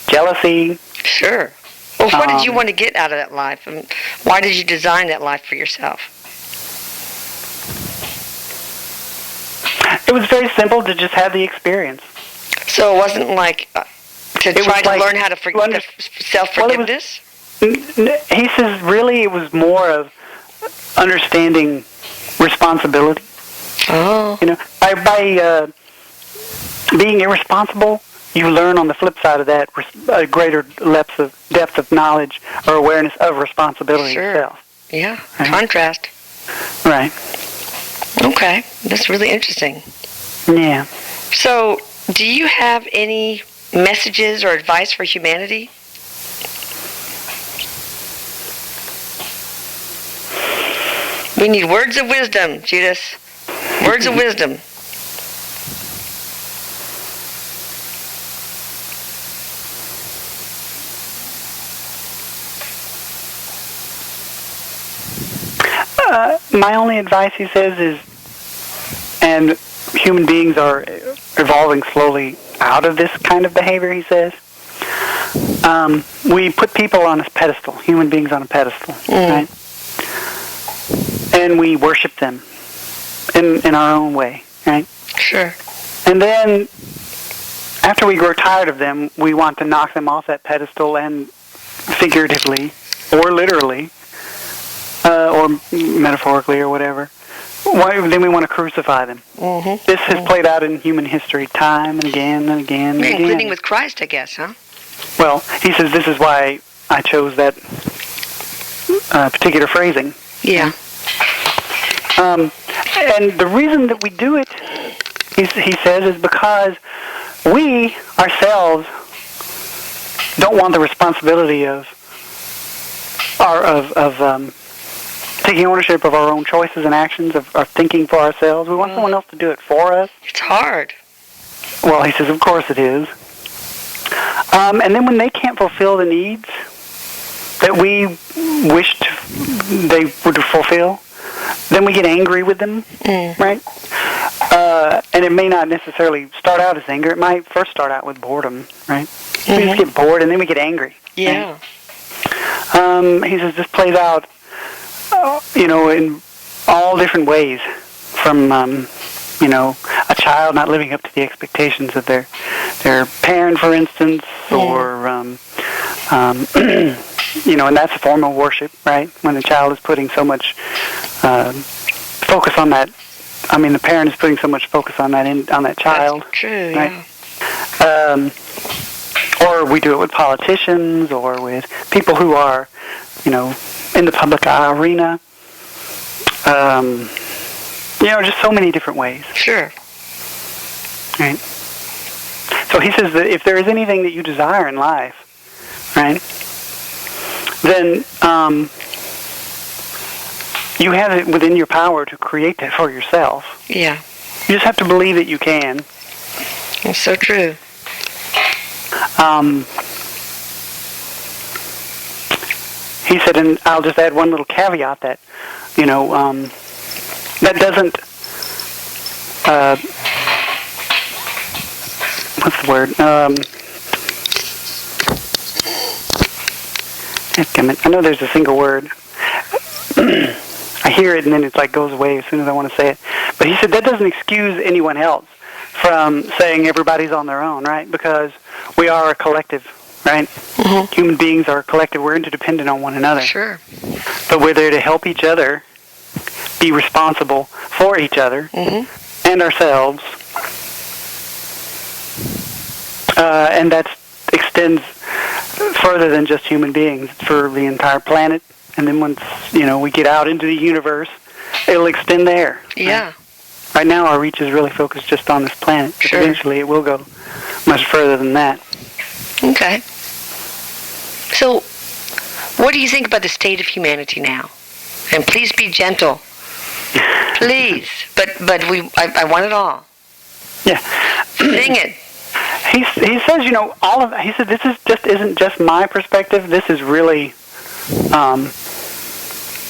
jealousy. Sure. Well, what did you want to get out of that life, and why did you design that life for yourself? It was very simple to just have the experience. So it wasn't like to learn how to self-forgiveness? He says really it was more of understanding responsibility. Oh. By being irresponsible, you learn on the flip side of that a greater depth of knowledge or awareness of responsibility itself. Yeah, right? Contrast. Right. Okay, that's really interesting. Yeah. So, do you have any messages or advice for humanity? We need words of wisdom, Judas. Words of wisdom. My only advice, he says, is, and human beings are evolving slowly out of this kind of behavior, he says. We put people on a pedestal, human beings on a pedestal, right? And we worship them in our own way, right? Sure. And then, after we grow tired of them, we want to knock them off that pedestal, and figuratively, or literally, or metaphorically, or whatever. Then we want to crucify them. Mm-hmm. This has played out in human history time and again and again and again. Including with Christ, I guess, huh? Well, he says this is why I chose that particular phrasing. Yeah. And the reason that we do it, he says, is because we ourselves don't want the responsibility of taking ownership of our own choices and actions, of thinking for ourselves. We want someone else to do it for us. It's hard. Well, he says, of course it is. And then when they can't fulfill the needs that we wished they would fulfill, then we get angry with them, right? And it may not necessarily start out as anger. It might first start out with boredom, right? We just get bored, and then we get angry. Yeah. Right? He says this plays out, in all different ways, from a child not living up to the expectations of their parent, for instance, or And that's a form of worship, right? When the child is putting so much focus on that. I mean, the parent is putting so much focus on that child. That's true, right? Yeah. Or we do it with politicians or with people who are, in the public arena. Just so many different ways. Sure. Right. So he says that if there is anything that you desire in life, right, then you have it within your power to create that for yourself. Yeah. You just have to believe that you can. That's so true. He said, and I'll just add one little caveat that, that doesn't, what's the word? I know there's a single word. I hear it and then it's like goes away as soon as I want to say it. But he said that doesn't excuse anyone else from saying everybody's on their own, right? Because we are a collective, right? Mm-hmm. Human beings are a collective. We're interdependent on one another. Sure. But we're there to help each other, be responsible for each other and ourselves. And that extends further than just human beings. It's for the entire planet. And then once, we get out into the universe, it'll extend there. Yeah. Right now our reach is really focused just on this planet. But eventually it will go much further than that. Okay. So, what do you think about the state of humanity now? And please be gentle. Please. But I want it all. Yeah. Sing it. He says, he said this isn't just my perspective. This is really,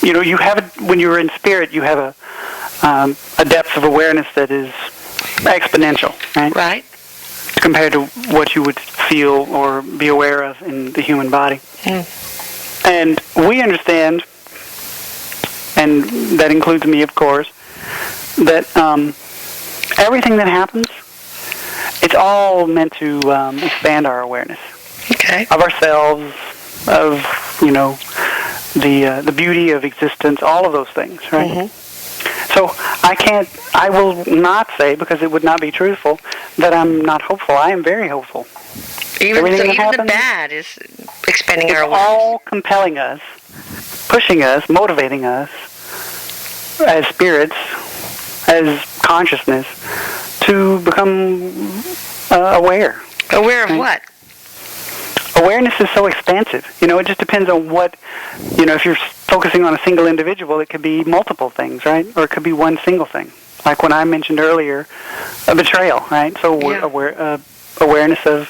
you have it when you're in spirit. You have a depth of awareness that is exponential, right? Right. Compared to what you would feel or be aware of in the human body. Mm. And we understand, and that includes me, of course, that everything that happens, it's all meant to expand our awareness of ourselves, of the beauty of existence, all of those things, right? Mm-hmm. So I will not say, because it would not be truthful, that I'm not hopeful. I am very hopeful. Even the bad is expanding our awareness. It's all compelling us, pushing us, motivating us as spirits, as consciousness, to become aware. Aware of what? Awareness is so expansive. It just depends on what, if you're focusing on a single individual, it could be multiple things, right? Or it could be one single thing. Like when I mentioned earlier, a betrayal, right? So awareness of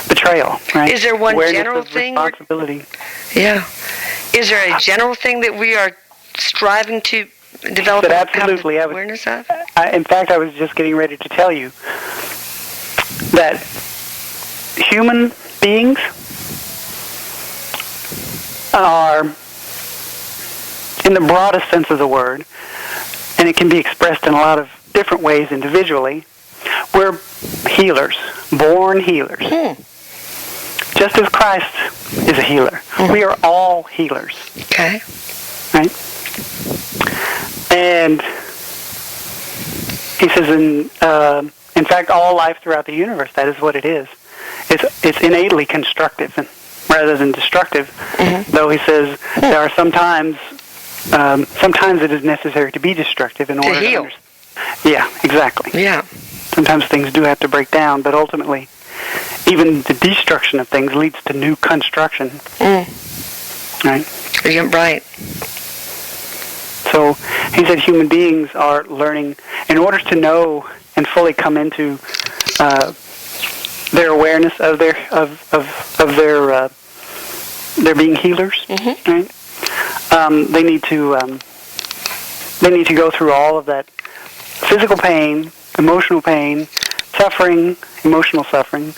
betrayal, right? Is there one awareness general of thing? Responsibility. Yeah. Is there a general thing that we are striving to develop absolutely, awareness of? In fact, I was just getting ready to tell you that human beings are, in the broadest sense of the word, and it can be expressed in a lot of different ways individually, we're healers, born healers. Just as Christ is a healer. We are all healers. Okay. Right? And he says, in fact, all life throughout the universe, that is what it is. It's innately constructive rather than destructive. Mm-hmm. Though he says there are sometimes it is necessary to be destructive in order to heal. Yeah, exactly. Yeah. Sometimes things do have to break down, but ultimately, even the destruction of things leads to new construction. Right? Yeah, right. So he said human beings are learning, in order to know and fully come into their awareness of their being healers. Mm-hmm. Right? They need to go through all of that physical pain, emotional pain, suffering, emotional suffering,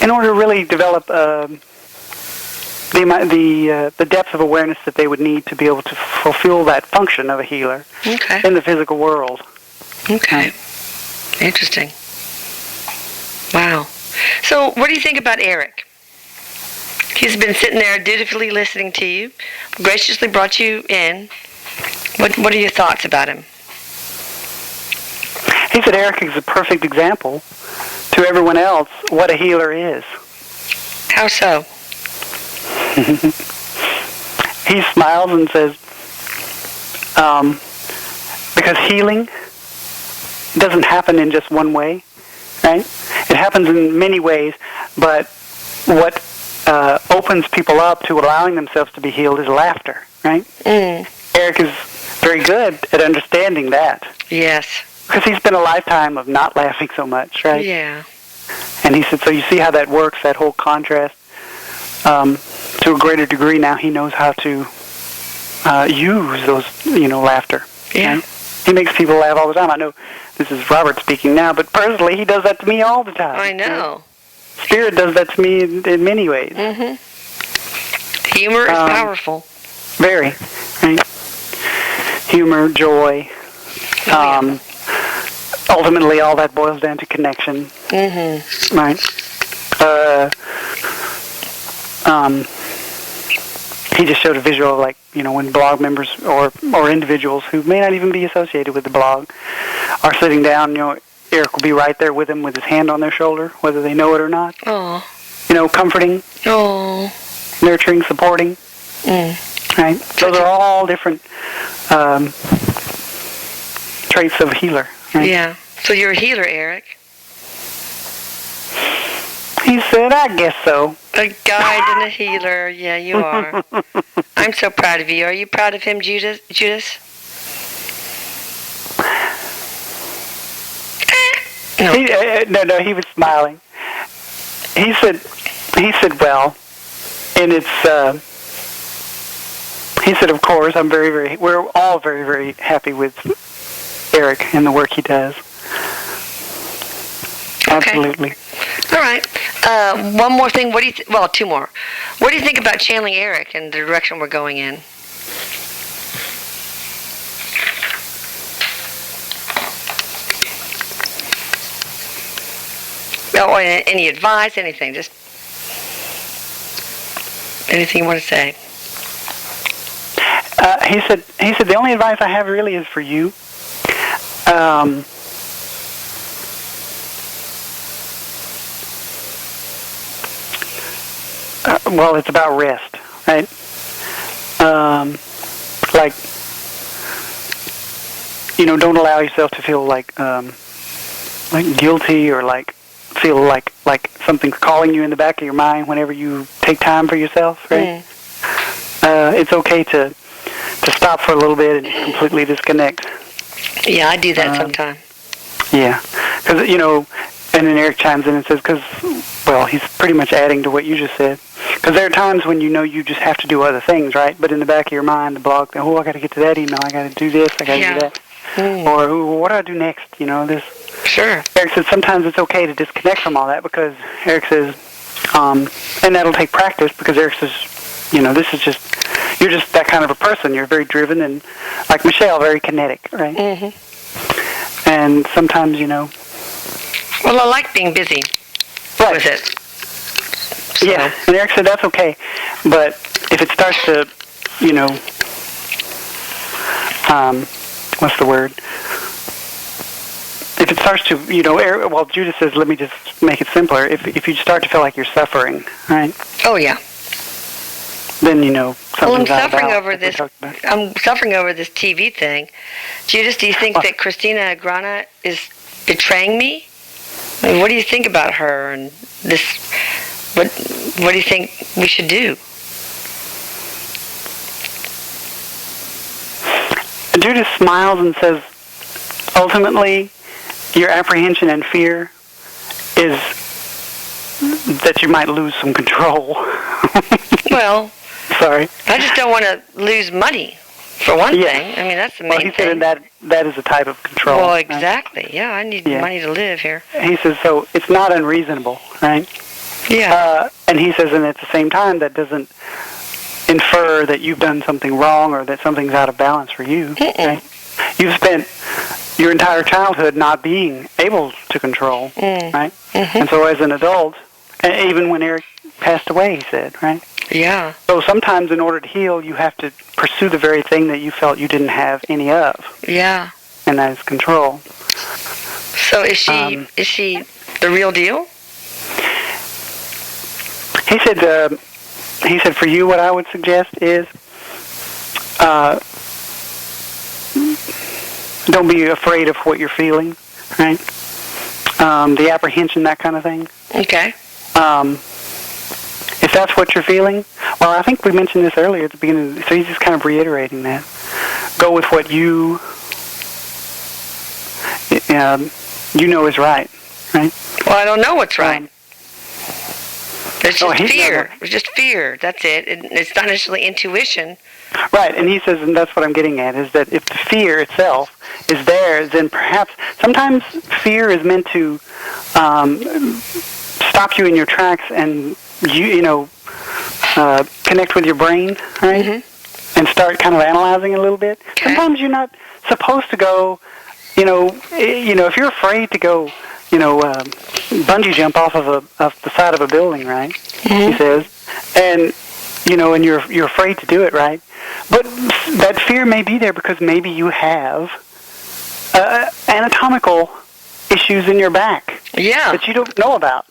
in order to really develop the depth of awareness that they would need to be able to fulfill that function of a healer in the physical world. Okay. Interesting. Wow. So, what do you think about Erik? He's been sitting there dutifully listening to you, graciously brought you in. What are your thoughts about him? He said Erik is a perfect example to everyone else what a healer is. How so? He smiles and says, because healing doesn't happen in just one way, right? It happens in many ways, but what opens people up to allowing themselves to be healed is laughter, right? Erik is very good at understanding that. Yes. Because he's been a lifetime of not laughing so much, right? Yeah. And he said, so you see how that works, that whole contrast. To a greater degree now, he knows how to use those, laughter. Yeah. Right? He makes people laugh all the time. I know this is Robert speaking now, but personally, he does that to me all the time. I know. Spirit does that to me in many ways. Humor is powerful. Very. Right? Humor, joy. Ultimately, all that boils down to connection. Right? He just showed a visual of, like, when blog members or individuals who may not even be associated with the blog are sitting down, Erik will be right there with them with his hand on their shoulder, whether they know it or not. Oh. Comforting. Oh. Nurturing, supporting. Right? Those are all different traits of a healer. Right? Yeah. So you're a healer, Erik. He said, I guess so. A guide and a healer. Yeah, you are. I'm so proud of you. Are you proud of him, Judas? No. No, he was smiling. He said, well, and he said, of course, we're all very, very happy with Erik and the work he does. Absolutely. Okay. All right. One more thing. Two more. What do you think about channeling Erik and the direction we're going in? Oh, any advice, anything, just anything you want to say. He said the only advice I have really is for you. Well, it's about rest, right? Don't allow yourself to feel like guilty or feel like something's calling you in the back of your mind whenever you take time for yourself, right? It's okay to stop for a little bit and completely disconnect. Yeah, I do that sometimes. Yeah, because and then Erik chimes in and says, he's pretty much adding to what you just said. Because there are times when you just have to do other things, right? But in the back of your mind, the blog, I got to get to that email, I got to do this, I got to do that. Or what do I do next? This. Sure. Erik says sometimes it's okay to disconnect from all that because Erik says, and that'll take practice because Erik says, you're just that kind of a person. You're very driven and, like Michelle, very kinetic, right? And sometimes, Well, I like being busy with it. So. Yeah, and Erik said that's okay, but if it starts to, what's the word? If it starts to, Judas says, let me just make it simpler. If you start to feel like you're suffering, right? Oh, yeah. Then, I'm suffering over this. I'm suffering over this TV thing. Judas, do you think that Christina Grana is betraying me? I mean, what do you think about her and this? What do you think we should do? Judas smiles and says, ultimately, your apprehension and fear is that you might lose some control. Well, sorry. I just don't want to lose money, for one thing. I mean, that's the main thing. Well, he said that is a type of control. Well, exactly. Right? Yeah, I need money to live here. He says, so it's not unreasonable, right? Yeah. And he says, and at the same time, that doesn't infer that you've done something wrong or that something's out of balance for you. Right? You've spent your entire childhood not being able to control, right? And so as an adult, and even when Erik passed away, he said, right? Yeah. So sometimes in order to heal, you have to pursue the very thing that you felt you didn't have any of. Yeah. And that is control. So is she the real deal? He said for you what I would suggest is don't be afraid of what you're feeling, right? The apprehension, that kind of thing. Okay. If that's what you're feeling, well, I think we mentioned this earlier at the beginning, so he's just kind of reiterating that. Go with what you know is right? Well, I don't know what's right. It's just fear. Never... It's just fear. That's it. It's not necessarily intuition. Right, and he says, and that's what I'm getting at, is that if the fear itself is there, then perhaps sometimes fear is meant to stop you in your tracks and connect with your brain, right? Mm-hmm. And start kind of analyzing a little bit. Okay. Sometimes you're not supposed to go, if you're afraid to go, bungee jump off of the side of a building, right? Mm-hmm. He says, and and you're afraid to do it, right? But that fear may be there because maybe you have anatomical issues in your back that you don't know about.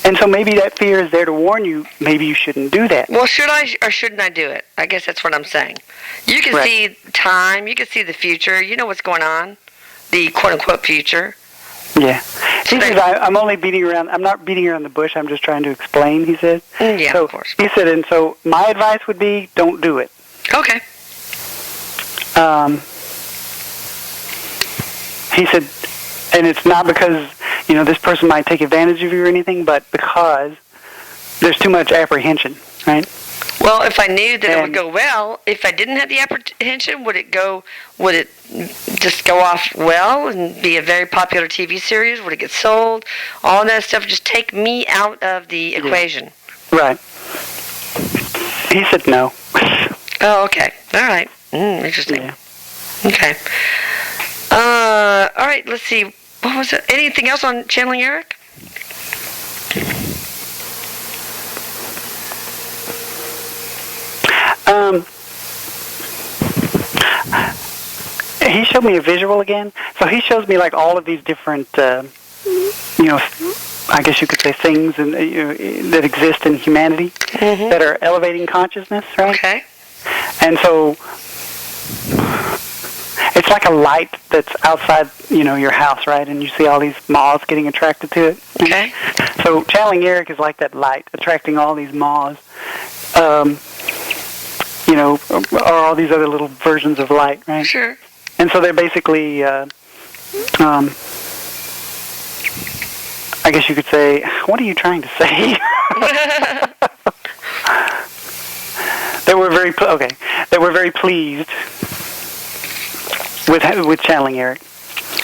And so maybe that fear is there to warn you, maybe you shouldn't do that. Well, should I or shouldn't I do it? I guess that's what I'm saying. You can see time, you can see the future, you know what's going on, the quote-unquote future. Yeah. He says, I'm not beating around the bush, I'm just trying to explain, he says. Yeah, so, of course. He said, and so my advice would be, don't do it. Okay. He said, and it's not because, this person might take advantage of you or anything, but because there's too much apprehension, right? Well, if I knew that it would go well, if I didn't have the apprehension, would it just go off well and be a very popular TV series? Would it get sold? All that stuff just take me out of the equation. Right. He said no. Oh, okay. All right. Interesting. Yeah. Okay. All right, let's see. What was it? Anything else on channeling Erik? He showed me a visual again. So he shows me like all of these different, I guess you could say things that exist in humanity that are elevating consciousness, right? Okay. And so it's like a light that's outside, your house, right? And you see all these moths getting attracted to it. Okay. So channeling Erik is like that light, attracting all these moths, or all these other little versions of light, right? Sure. And so they're basically, I guess you could say, what are you trying to say? They were very pleased with channeling Erik.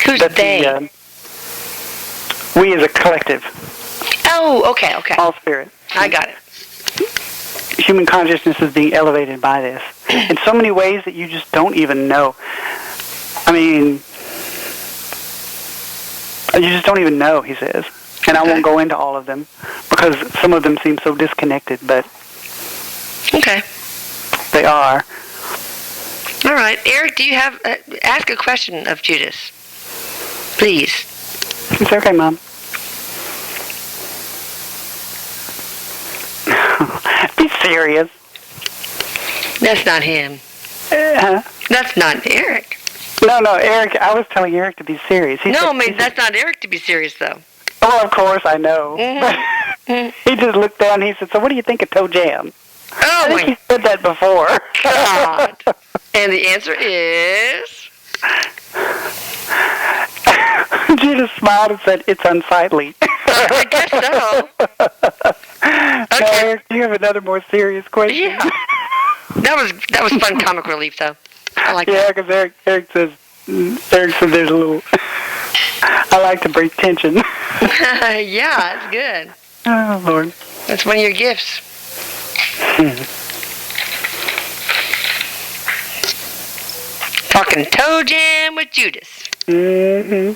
Who's they? We as a collective. Oh, okay. All spirit. I got it. Human consciousness is being elevated by this in so many ways that you just don't even know. I mean, you just don't even know, he says. And I won't go into all of them because some of them seem so disconnected, but they are. All right. Erik, do you have... ask a question of Judas, please. It's okay, Mom. Be serious. That's not him. That's not Erik. No, Erik. I was telling Erik to be serious. That's not Erik to be serious, though. Oh, of course, I know. Mm-hmm. He just looked down and he said, so what do you think of toe jam? Oh, I think he said that before. God. And the answer is... Judas smiled and said, it's unsightly. I guess so. Okay. Now, Erik, do you have another more serious question? Yeah. That was fun comic relief, though. I like that. Yeah, because Erik says there's a little... I like to break tension. Yeah, that's good. Oh, Lord. That's one of your gifts. Talking toe jam with Judas. Mm-hmm.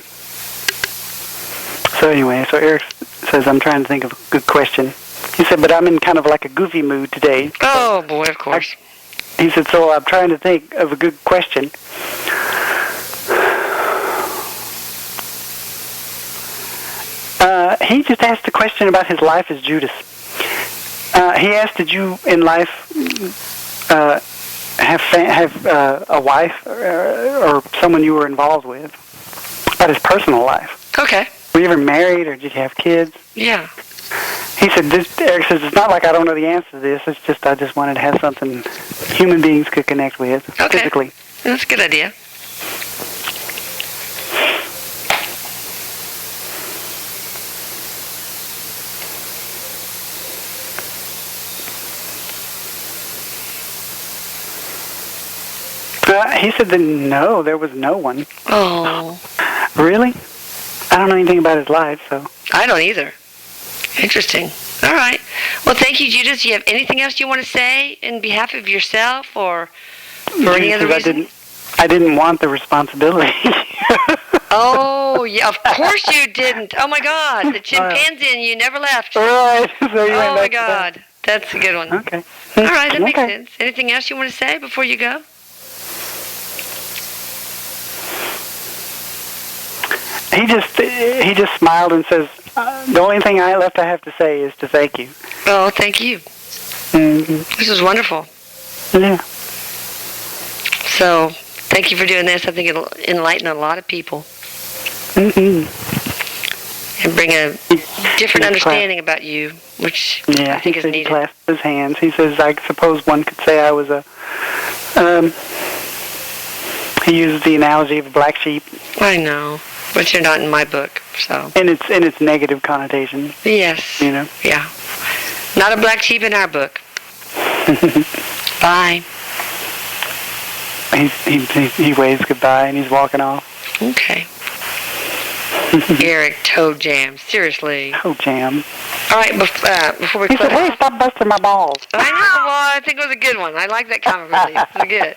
So anyway, Erik says, I'm trying to think of a good question. He said, but I'm in kind of like a goofy mood today. Oh, boy, of course. He said, so I'm trying to think of a good question. He just asked a question about his life as Judas. He asked, did you in life have a wife or someone you were involved with? About his personal life. Okay. Were you ever married, or did you have kids? Yeah. He said, Erik says, it's not like I don't know the answer to this. It's just I just wanted to have something human beings could connect with physically. That's a good idea. He said that no, there was no one. Oh. Really? I don't know anything about his life, so. I don't either. Interesting. All right. Well, thank you, Judas. Do you have anything else you want to say in behalf of yourself or for any other reason? I didn't want the responsibility. Oh, yeah, of course you didn't. Oh, my God. The chimpanzee and you never left. Right. So you oh, my God. That's a good one. Okay. All right, that makes sense. Anything else you want to say before you go? He just smiled and says, the only thing I have to say is to thank you. Oh, thank you. Mm-hmm. This was wonderful. Yeah. So, thank you for doing this. I think it'll enlighten a lot of people. Mm-hmm. And bring a different understanding about you, which I think is needed. He clasped his hands. He says, I suppose one could say I was he used the analogy of a black sheep. I know. But you're not in my book, so. In its negative connotation. Yes. You know. Yeah. Not a black sheep in our book. Bye. He waves goodbye and he's walking off. Okay. Erik, toe jam. Seriously. Toe jam. All right. Before we close. He said, hey, stop busting my balls. I know. Well, I think it was a good one. I like that comment. It was good.